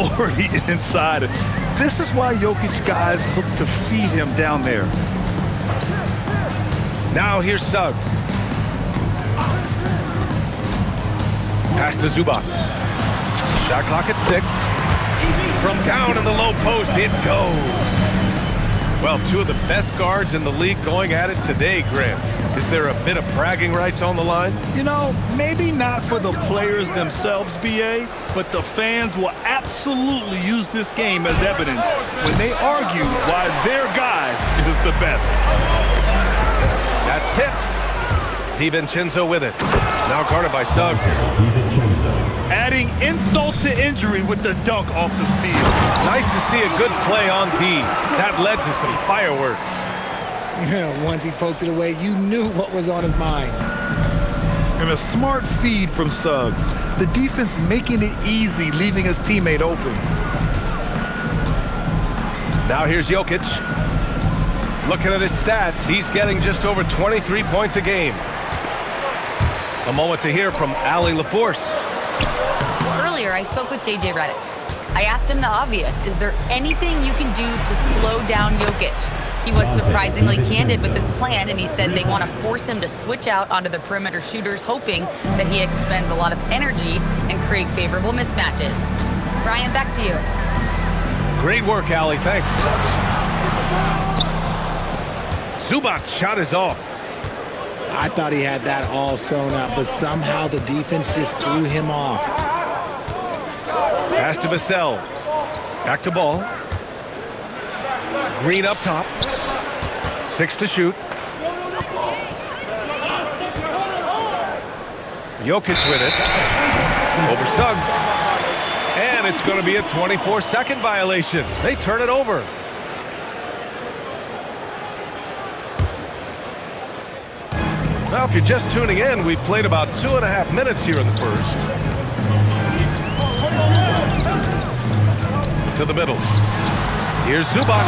authority inside. This is why Jokic guys look to feed him down there. Now here's Suggs. Pass to Zubac. Shot clock at 6. From down in the low post, it goes. Well, two of the best guards in the league going at it today, Grant. Is there a bit of bragging rights on the line? You know, maybe not for the players themselves, BA, but the fans will absolutely use this game as evidence when they argue why their guy is the best. That's tipped. DiVincenzo with it. Now guarded by Suggs. Adding insult to injury with the dunk off the steal. Nice to see a good play on D. That led to some fireworks. Once he poked it away, you knew what was on his mind. And a smart feed from Suggs. The defense making it easy, leaving his teammate open. Now here's Jokic. Looking at his stats, he's getting just over 23 points a game. A moment to hear from Allie LaForce. Earlier, I spoke with J.J. Redick. I asked him the obvious. Is there anything you can do to slow down Jokic? He was surprisingly candid with his plan, and he said they want to force him to switch out onto the perimeter shooters, hoping that he expends a lot of energy and create favorable mismatches. Brian, back to you. Great work, Allie. Thanks. Zubac's shot is off. I thought he had that all sewn up, but somehow the defense just threw him off. Pass to Vassell. Back to Ball. Green up top. 6 to shoot. Jokic with it. Over Suggs. And it's going to be a 24-second violation. They turn it over. Now, if you're just tuning in, we've played about 2.5 minutes here in the first. To the middle. Here's Zubac.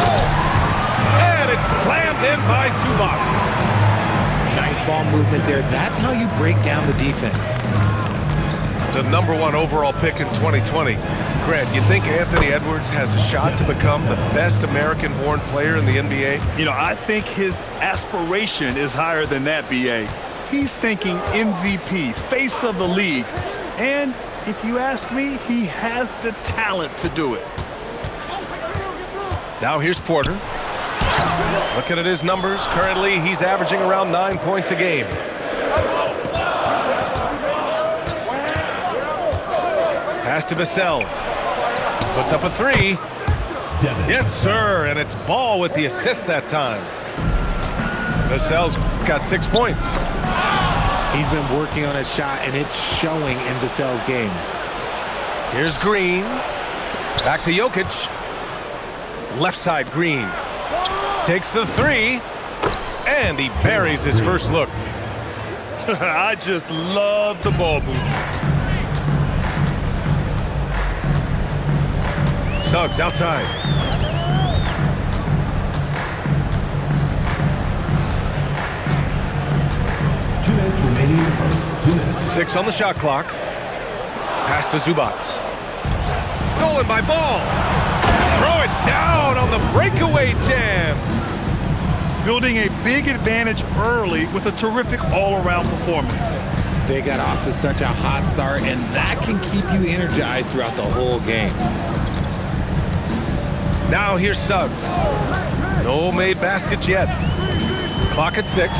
And it's slammed in by Zubac. Nice ball movement there. That's how you break down the defense. The #1 overall pick in 2020. Grant, you think Anthony Edwards has a shot to become the best American-born player in the NBA? You know, I think his aspiration is higher than that, BA. He's thinking MVP, face of the league. And if you ask me, he has the talent to do it. Now here's Porter. Looking at his numbers, currently he's averaging around 9 points a game. Pass to Vassell. Puts up a 3. Yes, sir, and it's Ball with the assist that time. Vassell's got 6 points. He's been working on his shot, and it's showing in Vassell's game. Here's Green. Back to Jokic. Left side, Green. Takes the 3, and he buries his first look. I just love the ball movement. Suggs outside. Two minutes remaining in the first. 2 minutes. 6 on the shot clock. Pass to Zubac. Stolen by Ball. Throw it down on the breakaway jam. Building a big advantage early with a terrific all-around performance. They got off to such a hot start, and that can keep you energized throughout the whole game. Now here's Suggs. No made baskets yet. Clock at 6.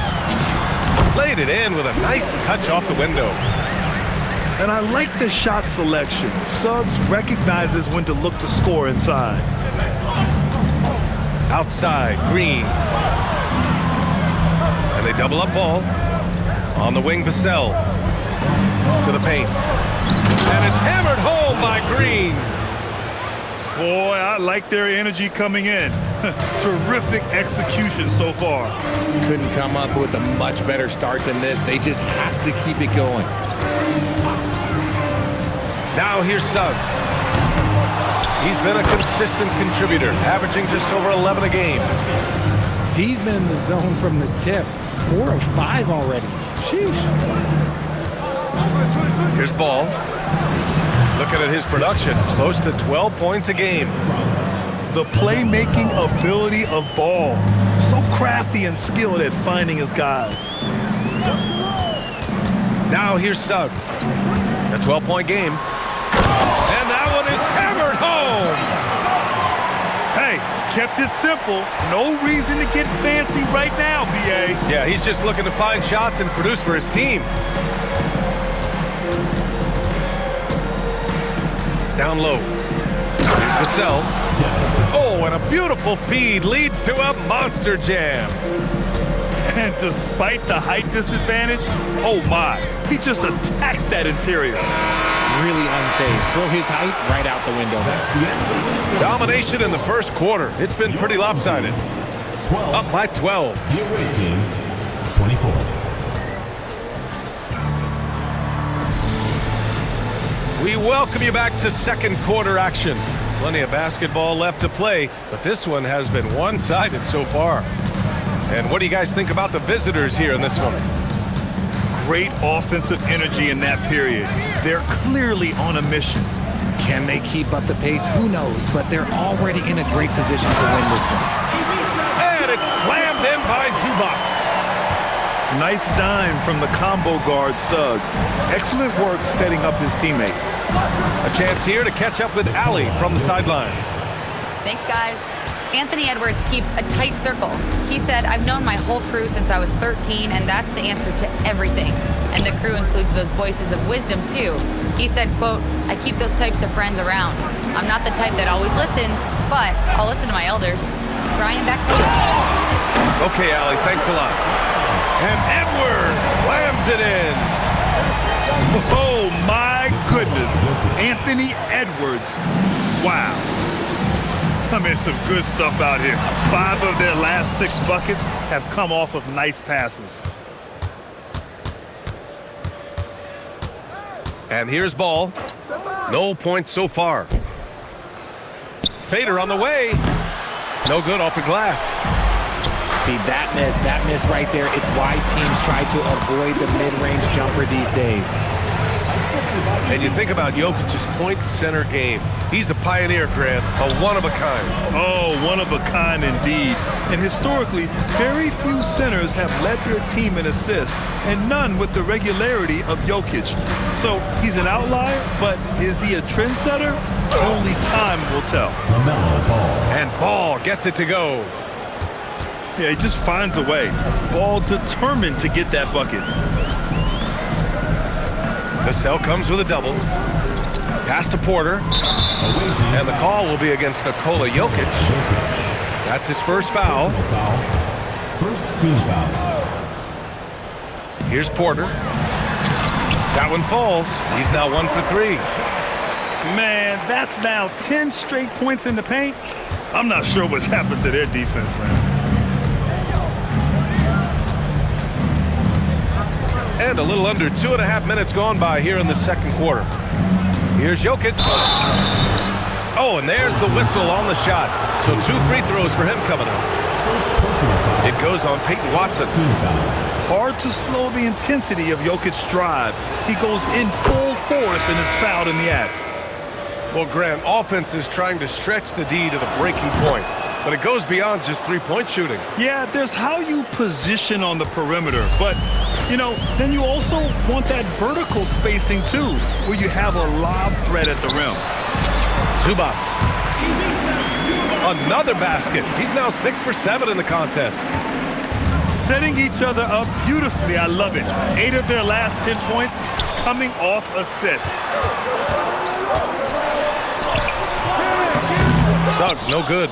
Laid it in with a nice touch off the window. And I like the shot selection. Suggs recognizes when to look to score inside. Outside, Green. And they double up Ball. On the wing, Vassell. To the paint. And it's hammered home by Green. Boy, I like their energy coming in. Terrific execution so far. Couldn't come up with a much better start than this. They just have to keep it going. Now here's Suggs. He's been a consistent contributor, averaging just over 11 a game. He's been in the zone from the tip. 4 of 5 already. Sheesh. Here's Ball. Looking at his production, close to 12 points a game. The playmaking ability of Ball. So crafty and skilled at finding his guys. Now here's Suggs. A 12-point game. And that one is hammered home. Hey, kept it simple. No reason to get fancy right now, B.A. Yeah, he's just looking to find shots and produce for his team. Down low. Here's Vassell. Oh, and a beautiful feed leads to a monster jam. And despite the height disadvantage, oh my, he just attacks that interior. Really unfazed. Throw his height right out the window. That's the end of the first. Domination in the first quarter. It's been pretty lopsided. 12. Up by 12. The away team, 24. We welcome you back to second quarter action. Plenty of basketball left to play, but this one has been one-sided so far. And what do you guys think about the visitors here in this one? Great offensive energy in that period. They're clearly on a mission. Can they keep up the pace? Who knows? But they're already in a great position to win this one. And it's slammed in by Zubac. Nice dime from the combo guard Suggs. Excellent work setting up his teammate. A chance here to catch up with Allie from the sideline. Thanks, guys. Anthony Edwards keeps a tight circle. He said, I've known my whole crew since I was 13, and that's the answer to everything. And the crew includes those voices of wisdom, too. He said, quote, I keep those types of friends around. I'm not the type that always listens, but I'll listen to my elders. Brian, back to you. Okay, Allie, thanks a lot. And Edwards slams it in. Oh, my goodness. Anthony Edwards. Wow. I mean, some good stuff out here. 5 of their last 6 buckets have come off of nice passes. And here's Ball. No points so far. Fader on the way. No good off the glass. See, that miss right there, it's why teams try to avoid the mid-range jumper these days. And you think about Jokic's point center game. He's a pioneer, Grant, a one-of-a-kind. Oh, one of a kind indeed. And historically, very few centers have led their team in assists, and none with the regularity of Jokic. So he's an outlier, but is he a trendsetter? Only time will tell. LaMelo Ball. And Ball gets it to go. Yeah, he just finds a way. Ball determined to get that bucket. Vassell comes with a double. Pass to Porter. And the call will be against Nikola Jokic. That's his first foul. First team foul. Here's Porter. That one falls. He's now 1 for 3. Man, that's now 10 straight points in the paint. I'm not sure what's happened to their defense, man. And a little under 2.5 minutes gone by here in the second quarter. Here's Jokic. Oh, and there's the whistle on the shot. So 2 free throws for him coming up. It goes on Peyton Watson. Hard to slow the intensity of Jokic's drive. He goes in full force and is fouled in the act. Well, Graham, offense is trying to stretch the D to the breaking point, but it goes beyond just three-point shooting. Yeah, there's how you position on the perimeter, but, you know, then you also want that vertical spacing, too, where you have a lob threat at the rim. Zubac. Another basket. He's now 6 for 7 in the contest. Setting each other up beautifully. I love it. 8 of their last 10 points coming off assists. Suggs, no good.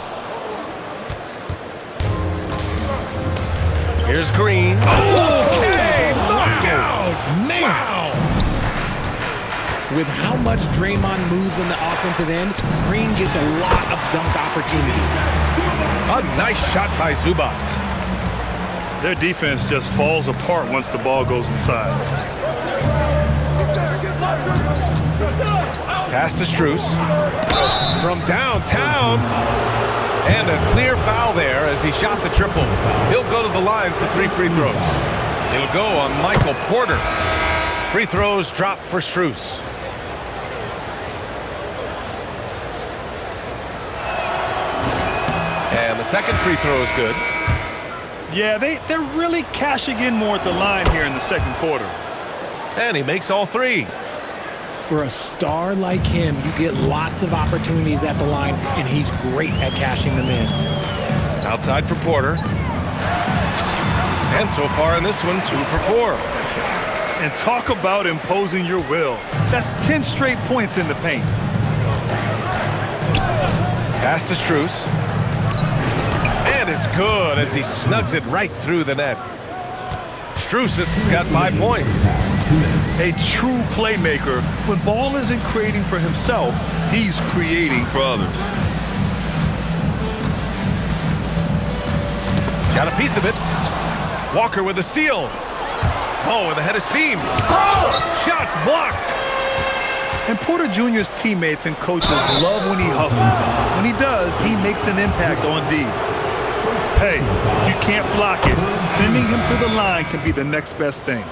Here's Green. Okay, knockout! Wow! With how much Draymond moves in the offensive end, Green gets a lot of dunk opportunities. A nice shot by Zubac. Their defense just falls apart once the ball goes inside. Pass to Strus. From downtown. And a clear foul there as he shot the triple. He'll go to the line for 3 free throws. It'll go on Michael Porter. Free throws drop for Strus. And the second free throw is good. Yeah, they're really cashing in more at the line here in the second quarter. And he makes all three. For a star like him, you get lots of opportunities at the line, and he's great at cashing them in. Outside for Porter. And so far in this one, 2 for 4. And talk about imposing your will. That's 10 straight points in the paint. Pass to Strus. And it's good as he snugs it right through the net. Strus has got 5 points. A true playmaker. When Ball isn't creating for himself, he's creating for others. Got a piece of it. Walker with a steal. Oh, with a head of steam. Shots blocked. And Porter Jr.'s teammates and coaches love when he hustles. When he does, he makes an impact on D. Hey, you can't block it. Sending him to the line can be the next best thing.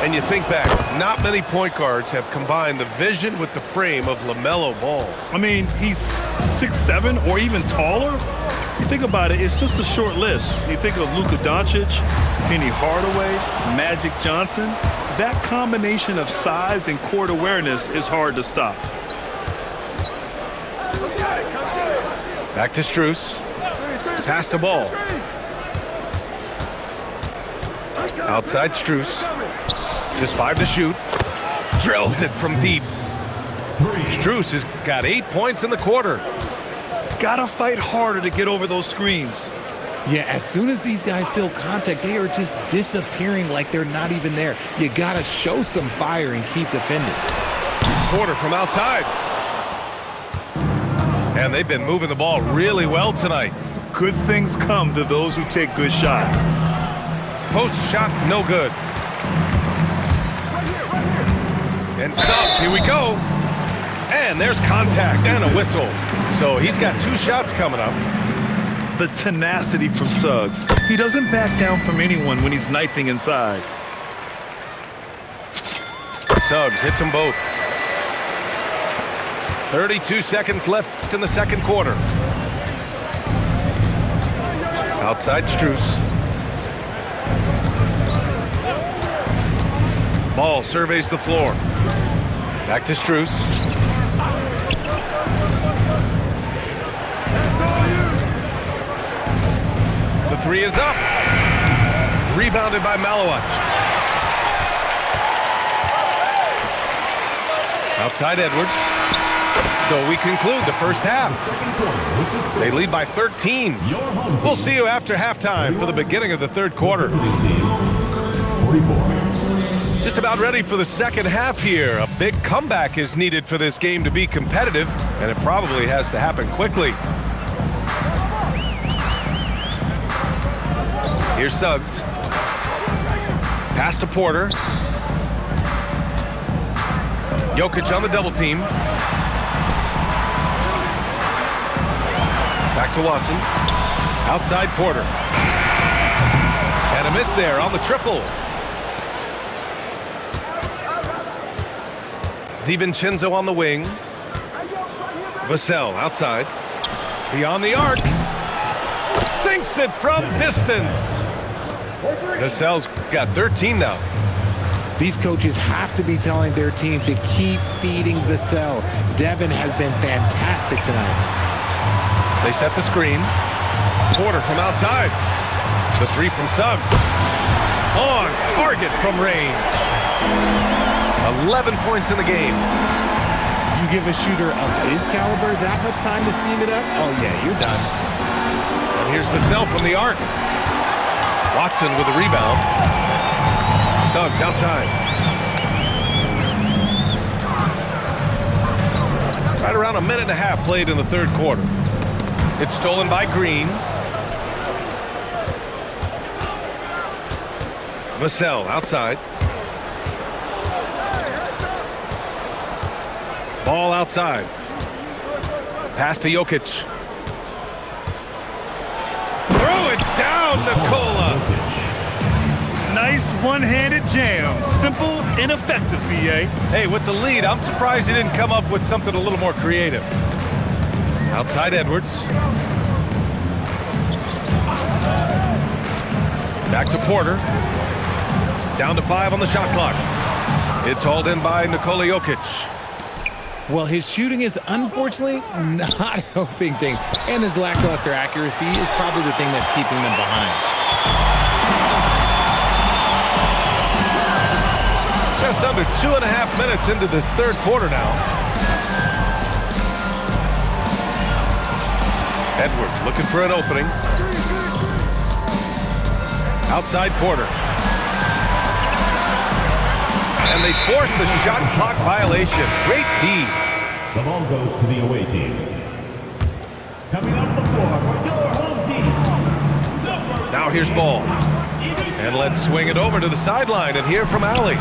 And you think back, not many point guards have combined the vision with the frame of LaMelo Ball. I mean, he's 6'7" or even taller. You think about it, it's just a short list. You think of Luka Doncic, Penny Hardaway, Magic Johnson. That combination of size and court awareness is hard to stop. Back to Strus. Pass the ball. Outside Strus. Just 5 to shoot. Drills it from deep. Strus has got 8 points in the quarter. Gotta fight harder to get over those screens. Yeah, as soon as these guys feel contact, they are just disappearing like they're not even there. You gotta show some fire and keep defending. Porter from outside. And they've been moving the ball really well tonight. Good things come to those who take good shots. Post shot, no good. And Suggs, here we go. And there's contact and a whistle. So he's got 2 shots coming up. The tenacity from Suggs. He doesn't back down from anyone when he's knifing inside. Suggs hits them both. 32 seconds left in the second quarter. Outside Strus. Ball surveys the floor. Back to Strus. The 3 is up. Rebounded by Malawach. Outside Edwards. So we conclude the first half. They lead by 13. We'll see you after halftime for the beginning of the third quarter. Just about ready for the second half here. A big comeback is needed for this game to be competitive, and it probably has to happen quickly. Here's Suggs. Pass to Porter. Jokic on the double team. Back to Watson. Outside Porter. And a miss there on the triple. DiVincenzo on the wing. Vassell outside. Beyond the arc. Sinks it from distance. Vassell's got 13 now. These coaches have to be telling their team to keep feeding Vassell. Devin has been fantastic tonight. They set the screen. Porter from outside. The 3 from Suggs. On target from range. 11 points in the game. You give a shooter of his caliber that much time to seam it up? Oh, yeah, you're done. And here's Vassell from the arc. Watson with a rebound. Suggs outside. Right around a minute and a half played in the third quarter. It's stolen by Green. Vassell outside. Ball outside. Pass to Jokic. Throw it down, Nikola. Nice one-handed jam. Simple and effective, B.A. Hey, with the lead, I'm surprised he didn't come up with something a little more creative. Outside Edwards. Back to Porter. Down to 5 on the shot clock. It's hauled in by Nikola Jokic. Well, his shooting is unfortunately not helping things, and his lackluster accuracy is probably the thing that's keeping them behind. Just under 2.5 minutes into this third quarter now. Edwards looking for an opening. Outside Porter. And they forced the shot clock violation. Great D. The ball goes to the away team. Coming onto the floor for your home team. Now here's Ball. And let's swing it over to the sideline and hear from Allie.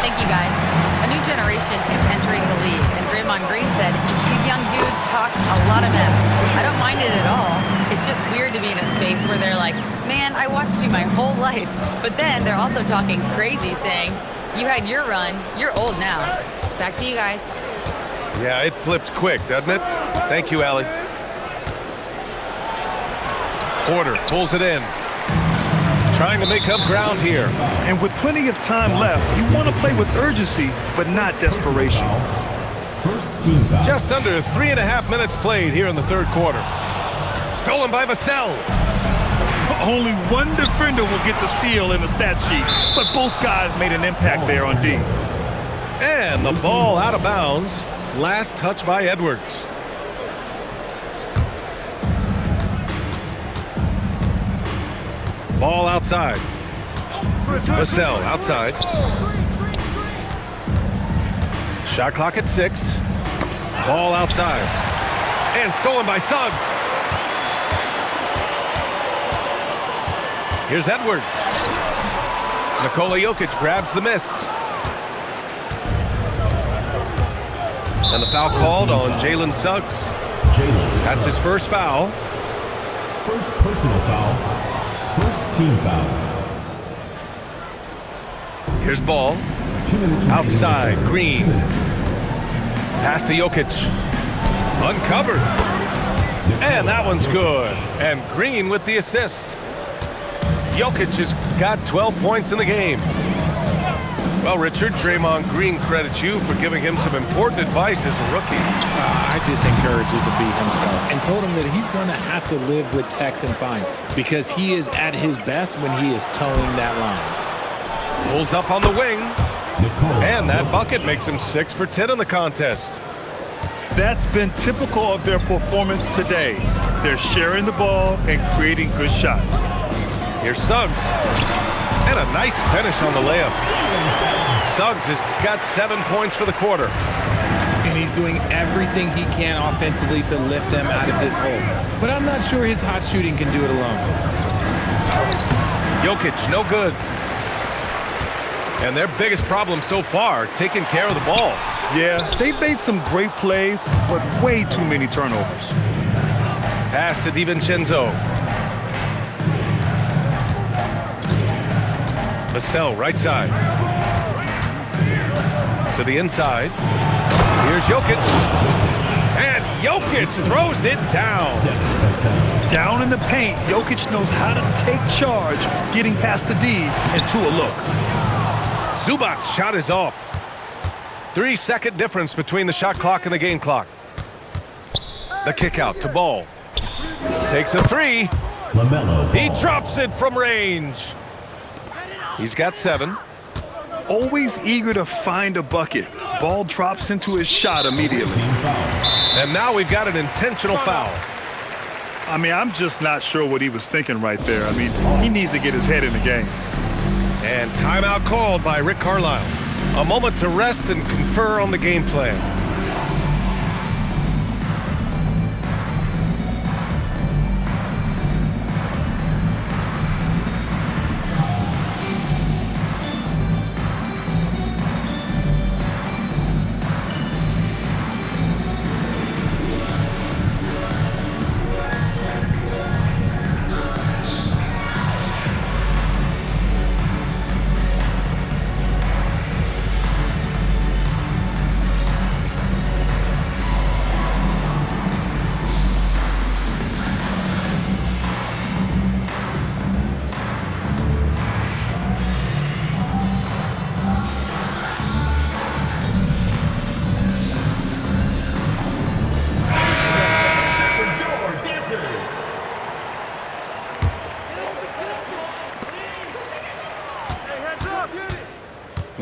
Thank you, guys. A new generation is entering the league, and Draymond Green said, these young dudes talk a lot of mess. I don't mind it at all. It's just weird to be in a space where they're like, man, I watched you my whole life. But then they're also talking crazy, saying, you had your run, you're old now. Back to you guys. Yeah, it flipped quick, doesn't it? Thank you, Allie. Porter pulls it in. Trying to make up ground here. And with plenty of time left, you want to play with urgency, but not desperation. First team foul. Just under 3.5 minutes played here in the third quarter. Stolen by Vassell. Only one defender will get the steal in the stat sheet, but both guys made an impact there on D. And the ball out of bounds. Last touch by Edwards. Ball outside. Vassell outside. Shot clock at 6. Ball outside. And stolen by Suggs. Here's Edwards. Nikola Jokic grabs the miss. And the foul called on Jalen Suggs. That's his first foul. First personal foul. First team foul. Here's Ball. 2 minutes Outside, Green. Pass to Jokic. Uncovered. And that one's good. And Green with the assist. Jokic has got 12 points in the game. Well, Richard, Draymond Green credits you for giving him some important advice as a rookie. I just encouraged him to be himself and told him that he's going to have to live with techs and fines because he is at his best when he is towing that line. Pulls up on the wing. And that bucket makes him 6 for 10 in the contest. That's been typical of their performance today. They're sharing the ball and creating good shots. Here's Suggs. And a nice finish on the layup. Suggs has got 7 points for the quarter. And he's doing everything he can offensively to lift them out of this hole. But I'm not sure his hot shooting can do it alone. Jokic, no good. And their biggest problem so far, taking care of the ball. Yeah, they've made some great plays, but way too many turnovers. Pass to DiVincenzo. Vassell, right side. To the inside. Here's Jokic. And Jokic throws it down. Down in the paint, Jokic knows how to take charge, getting past the D and to a look. Zubac's shot is off. 3-second difference between the shot clock and the game clock. The kick out to Ball. Takes a 3. LaMelo He Ball. drops it from range. He's got 7. Always eager to find a bucket. Ball drops into his shot immediately. Team foul. And now we've got an intentional foul. I mean, I'm just not sure what he was thinking right there. I mean, he needs to get his head in the game. And timeout called by Rick Carlisle. A moment to rest and confer on the game plan.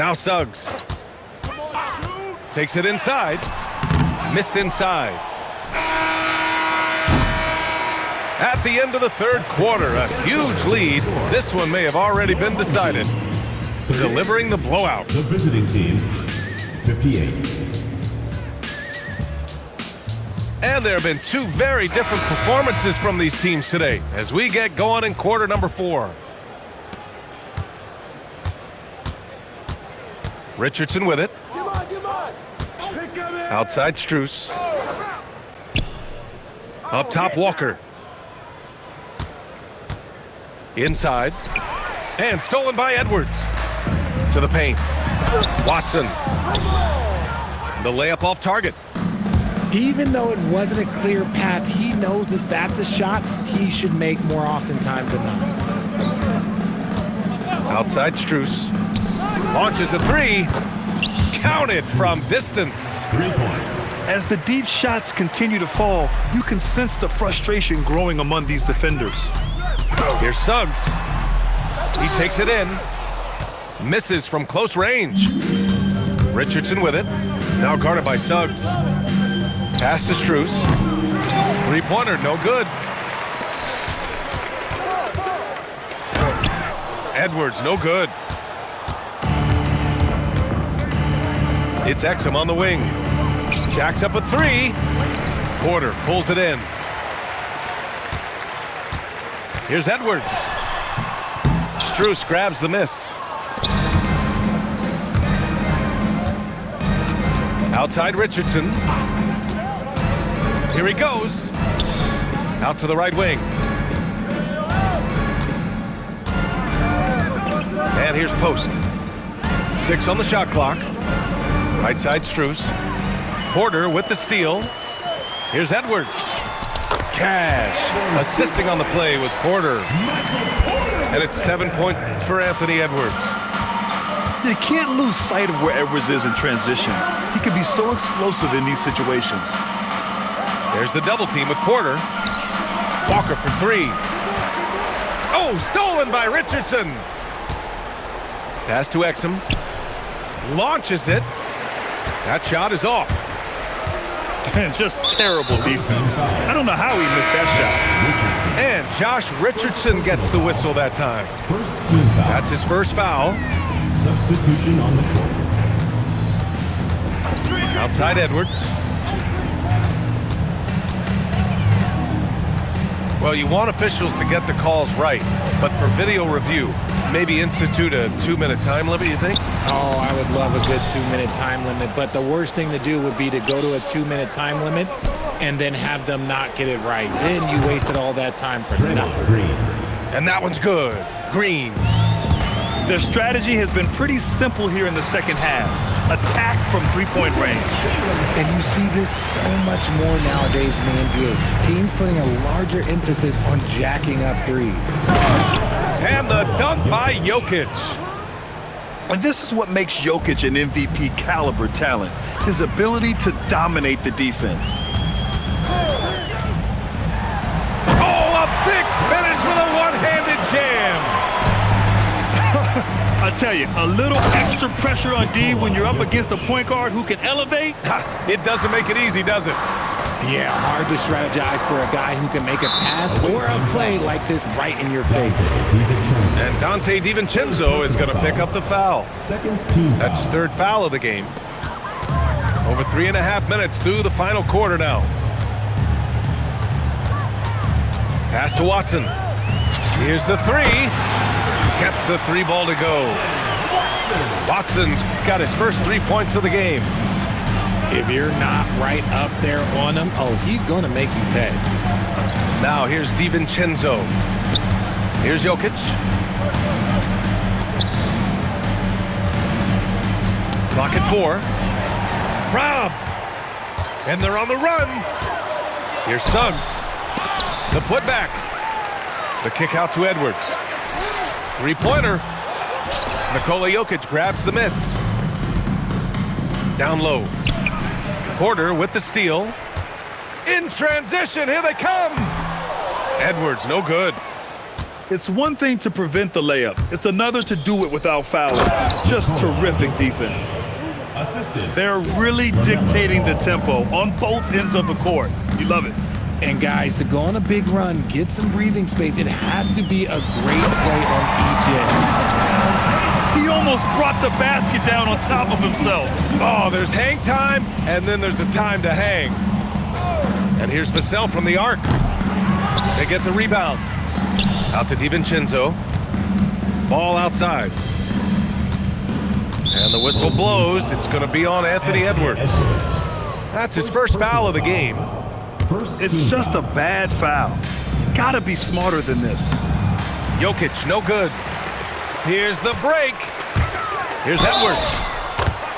Now Suggs. Takes it inside. Missed inside. At the end of the third quarter, a huge lead. This one may have already been decided. Delivering the blowout. The visiting team, 58. And there have been two very different performances from these teams today as we get going in quarter number 4. Richardson with it. Outside Strus. Up top Walker. Inside. And stolen by Edwards. To the paint. Watson. The layup off target. Even though it wasn't a clear path, he knows that that's a shot he should make more oftentimes than not. Outside Strus. Launches a three. Counted from distance. 3 points. As the deep shots continue to fall, you can sense the frustration growing among these defenders. Here's Suggs. He takes it in. Misses from close range. Richardson with it. Now guarded by Suggs. Pass to Strus. Three-pointer, no good. Edwards, no good. It's Exum on the wing. Jacks up a three. Porter pulls it in. Here's Edwards. Strus grabs the miss. Outside Richardson. Here he goes. Out to the right wing. And here's Post. 6 on the shot clock. Right side Strus. Porter with the steal. Here's Edwards. Cash. Assisting on the play was Porter. And it's 7 points for Anthony Edwards. You can't lose sight of where Edwards is in transition. He can be so explosive in these situations. There's the double team with Porter. Walker for three. Oh, stolen by Richardson. Pass to Exum. Launches it. That shot is off. And just terrible defense. I don't know how he missed that shot. And Josh Richardson gets the whistle that time. First team foul. That's his first foul. Substitution on the court. Outside Edwards. Well, you want officials to get the calls right, but for video review, maybe institute a 2-minute time limit, you think? Oh, I would love a good 2-minute time limit, but the worst thing to do would be to go to a 2-minute time limit and then have them not get it right. Then you wasted all that time for nothing. Green. And that one's good. Green. Their strategy has been pretty simple here in the second half. Attack from three-point range. And you see this so much more nowadays in the NBA. Teams putting a larger emphasis on jacking up threes. And the dunk by Jokic. And this is what makes Jokic an MVP caliber talent. His ability to dominate the defense. Oh, a big finish with a one-handed jam. I tell you, a little extra pressure on D when you're up against a point guard who can elevate. It doesn't make it easy, does it? Yeah, hard to strategize for a guy who can make a pass or a play like this right in your face. And Dante DiVincenzo is going to pick up the foul. Second team foul. That's his third foul of the game. Over 3.5 minutes through the final quarter now. Pass to Watson. Here's the three. Gets the three ball to go. Watson's got his first 3 points of the game. If you're not right up there on him, oh, he's going to make you pay. Now here's DiVincenzo. Here's Jokic. Clock at 4. Robbed. And they're on the run. Here's Suggs. The putback. The kick out to Edwards. Three-pointer. Nikola Jokic grabs the miss. Down low. Porter with the steal. In transition, here they come. Edwards, no good. It's one thing to prevent the layup. It's another to do it without fouling. Just terrific defense. They're really dictating the tempo on both ends of the court. You love it. And guys, to go on a big run, get some breathing space, it has to be a great play on each end. He almost brought the basket down on top of himself. Oh, there's hang time, and then there's a time to hang. And here's Vassell from the arc. They get the rebound. Out to DiVincenzo. Ball outside. And the whistle blows. It's going to be on Anthony Edwards. That's his first foul of the game. It's just a bad foul. Gotta be smarter than this. Jokic, no good. Here's the break. Here's Edwards.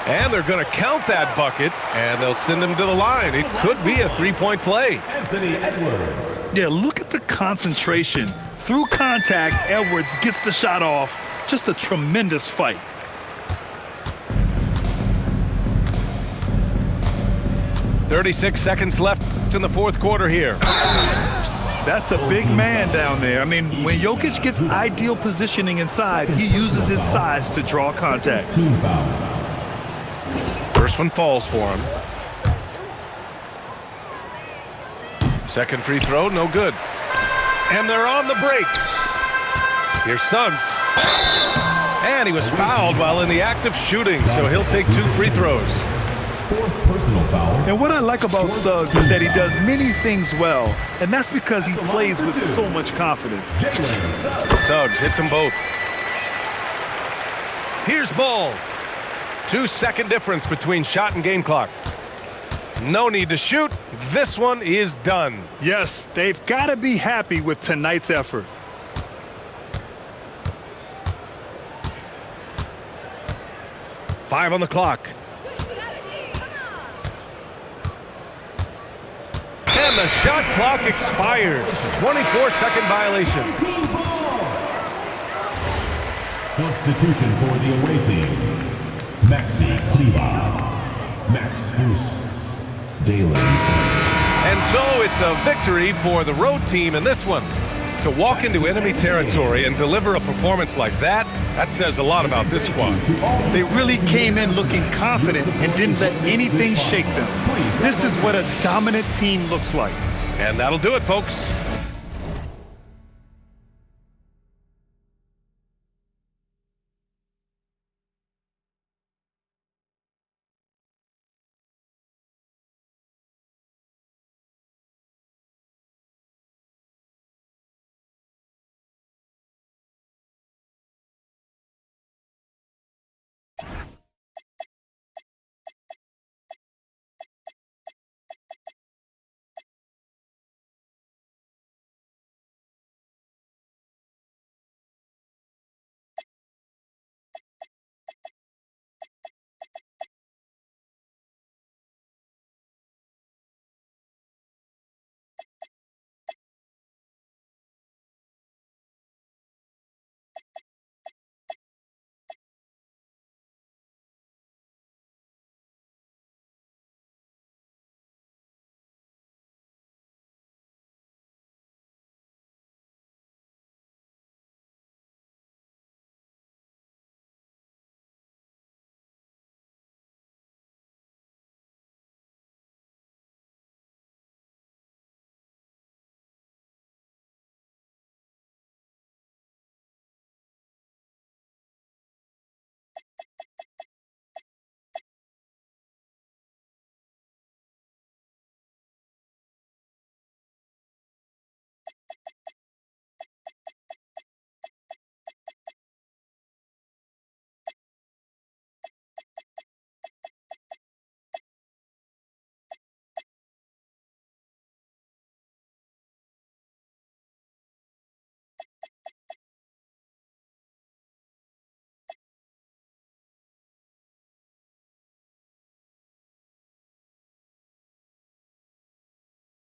And they're going to count that bucket, and they'll send him to the line. It could be a three-point play. Anthony Edwards. Yeah, look at the concentration. Through contact, Edwards gets the shot off. Just a tremendous fight. .36 seconds left in the fourth quarter here. That's a big man down there. I mean, when Jokic gets ideal positioning inside, he uses his size to draw contact. Team foul. First one falls for him. Second free throw, no good. And they're on the break. Here's Suggs. And he was fouled while in the act of shooting, so he'll take 2 free throws. Fourth personal foul. And what I like about Suggs is that he does many things well, and that's because he plays with so much confidence. Suggs hits them both. Here's ball. 2-second difference between shot and game clock. No need to shoot. This one is done. Yes, they've got to be happy with tonight's effort. Five on the clock. And the shot clock expires. 24-second violation. Substitution for the away team. Maxi Kleber. Max Goose. Dalen. And so it's a victory for the road team in this one. To walk into enemy territory and deliver a performance like that says a lot about this squad. They really came in looking confident and didn't let anything shake them. This is what a dominant team looks like. And that'll do it, folks.